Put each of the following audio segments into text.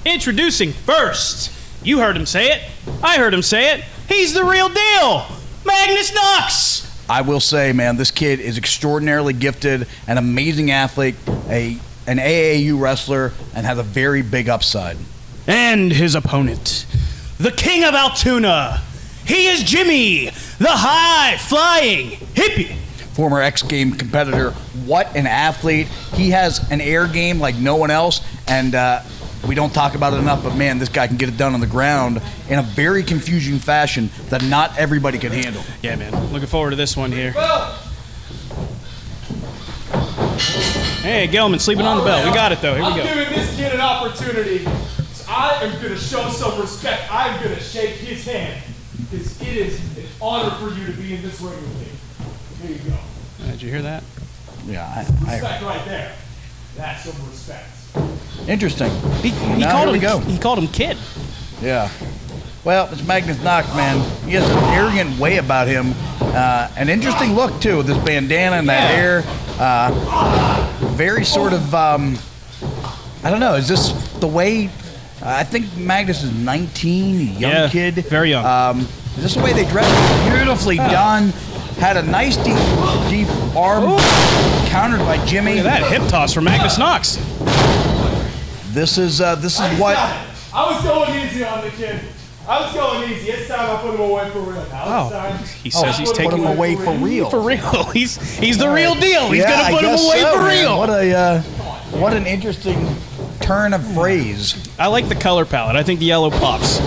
Introducing first. You heard him say it. I heard him say it. He's the real deal. Magnus Knox. I will say, man, this kid is extraordinarily gifted, an amazing athlete, an AAU wrestler, and has a very big upside. And his opponent, the king of Altoona. He is Jimi, the high-flying hippie. Former X-Game competitor. What an athlete. He has an air game like no one else, and we don't talk about it enough, but man, this guy can get it done on the ground in a very confusing fashion that not everybody can handle. Yeah, man. Looking forward to this one here. Hey, Gelman, sleeping on the bell. We got it, though. Here we go. I'm giving this kid an opportunity. So I am going to show some respect. I'm going to shake his hand. Because it is an honor for you to be in this ring with me. Here you go. Did you hear that? Yeah, Respect right there. That's some respect. Interesting. He called him kid. Yeah. Well, it's Magnus Knox, man. He has an arrogant way about him. An interesting look, too, with this bandana and that hair. Very sort of, I don't know, is this the way... I think Magnus is 19, a young kid. Very young. Is this the way they dress? Beautifully done. Had a nice deep arm countered by Jimi. Look at that hip toss from Magnus Knox. This is what. I was going easy on the kid. I was going easy. It's time I put him away for real. He says he's taking him away for real. For real. He's the real deal. He's gonna put him away for real. What an interesting turn of phrase. I like the color palette. I think the yellow pops.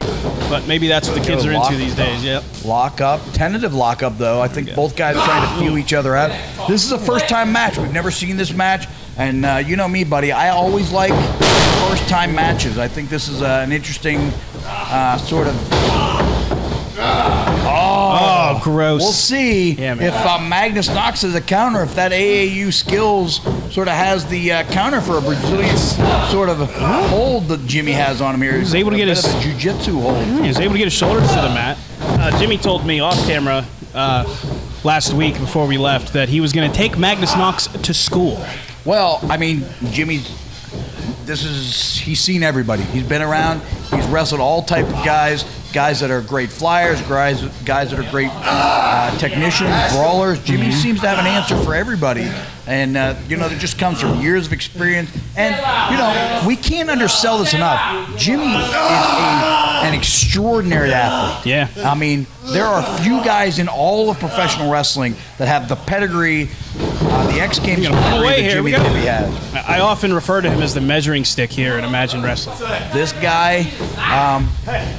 But maybe that's what the kids are into these days. Yep. Lock up. Tentative lock up, though. I think both guys trying to feel each other out. This is a first-time match. We've never seen this match. And you know me, buddy. I always like first-time matches. I think this is an interesting sort of... Oh, gross. We'll see if Magnus Knox is a counter, if that AAU skills sort of has the counter for a Brazilian sort of hold that Jimi has on him here. He's able to get his jiu-jitsu hold. He was able to get his shoulders to the mat. Jimi told me off camera last week before we left that he was going to take Magnus Knox to school. Well, I mean, Jimi, he's seen everybody. He's been around. He's wrestled all type of guys that are great flyers, guys that are great technicians, brawlers. Jimi seems to have an answer for everybody. And, you know, that just comes from years of experience. And, you know, we can't undersell this enough. Jimi is an extraordinary athlete. Yeah. I mean, there are few guys in all of professional wrestling that have the pedigree, the X Games pedigree that Jimi the Hippie has. I often refer to him as the measuring stick here in Imagine Wrestling. This guy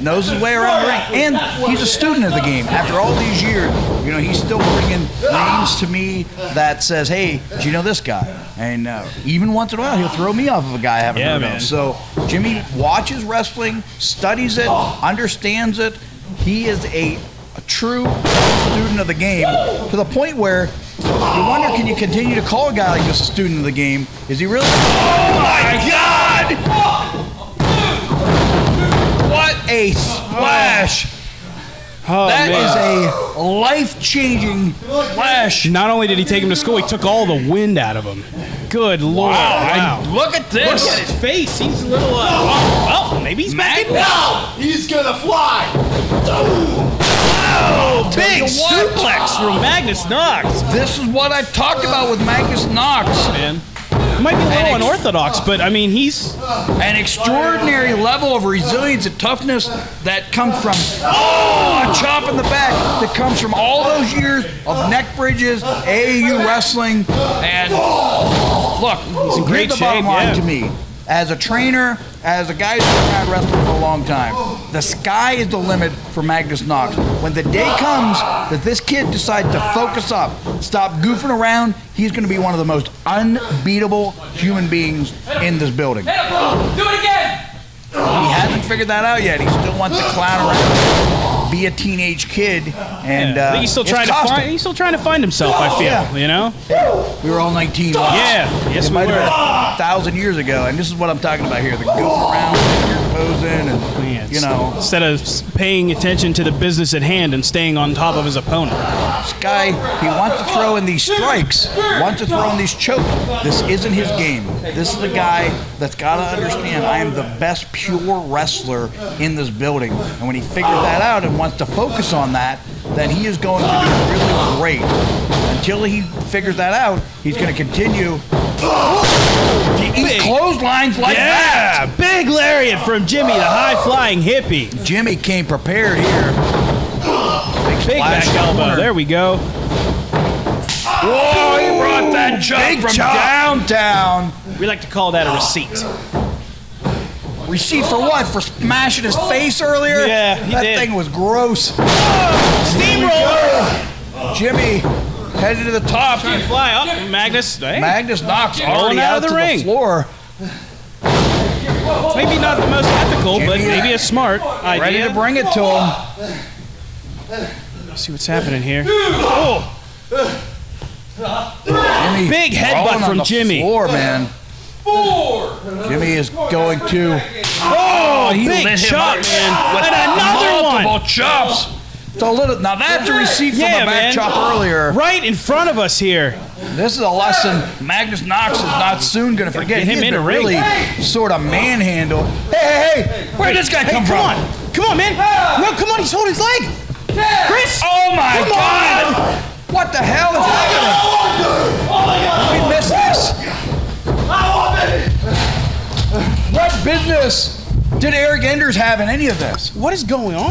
knows his way around the ring, and he's a student of the game. After all these years, you know, he's still bringing names to me that says, hey, do you know this guy? And even once in a while, he'll throw me off of a guy I haven't heard of. So Jimi watches wrestling, studies it, understands it. He is a true student of the game to the point where you wonder, can you continue to call a guy like this a student of the game? Is he really? Oh, my God! What a splash! Oh, that man. is a life-changing splash. Not only did he take him to school, he took all the wind out of him. Good Lord. Wow. Look at this. Look at his face. He's a little, well, maybe he's back in. Now he's gonna fly. Oh, big suplex from Magnus Knox. This is what I've talked about with Magnus Knox. Man. He might be a little unorthodox, but I mean, he's an extraordinary level of resilience and toughness that comes from a chop in the back that comes from all those years of neck bridges, AAU wrestling, and look, he's in great here's the bottom shape, line to me. As a trainer, as a guy who's been around wrestling for a long time, the sky is the limit for Magnus Knox. When the day comes that this kid decides to focus up, stop goofing around, he's going to be one of the most unbeatable human beings in this building. Do it again! He hasn't figured that out yet. He still wants to clown around, be a teenage kid, and I think he's still trying to find himself. I feel, you know. We were all 19. Yeah, yes, it might have been 1,000 years ago, and this is what I'm talking about here: the goofing around, posing, moving and, Man, you know. instead of paying attention to the business at hand and staying on top of his opponent. This guy, he wants to throw in these strikes, wants to throw in these chokes. This isn't his game. This is a guy that's got to understand I am the best pure wrestler in this building. And when he figures that out and wants to focus on that, then he is going to do really great. Until he figures that out, he's going to continue to eat clotheslines like that. Yeah, big lariat from Jimi, the high-flying hippie. Jimmy came prepared here. Big back elbow. There we go. Whoa, he brought that jump from downtown. We like to call that a receipt. Receipt for what? For smashing his face earlier? Yeah, he that did. thing was gross. Steamroller. Jimmy headed to the top. Trying to fly up, Magnus. Hey, Magnus Knox rolling already out out of the to ring. the floor. it's maybe not the most ethical, but maybe a smart idea. Ready to bring it to him. Let's see what's happening here. Oh, Jimmy Big headbutt rolling on from the Jimmy. floor, man. Jimmy is going to. oh, He big lit him chop, up man. with And another one. multiple chops. It's a little, now that's a receipt from Yeah, a back man. chop earlier. Right in front of us here. This is a lesson Magnus Knox is not soon going to forget. Get him He's in been the ring. really sort of manhandled. Hey, where'd this guy come from? Come on, man. No, come on, he's holding his leg. Chris. Oh my Come God! What the hell is happening? We missed this. What business did Eric Enders have in any of this? What is going on?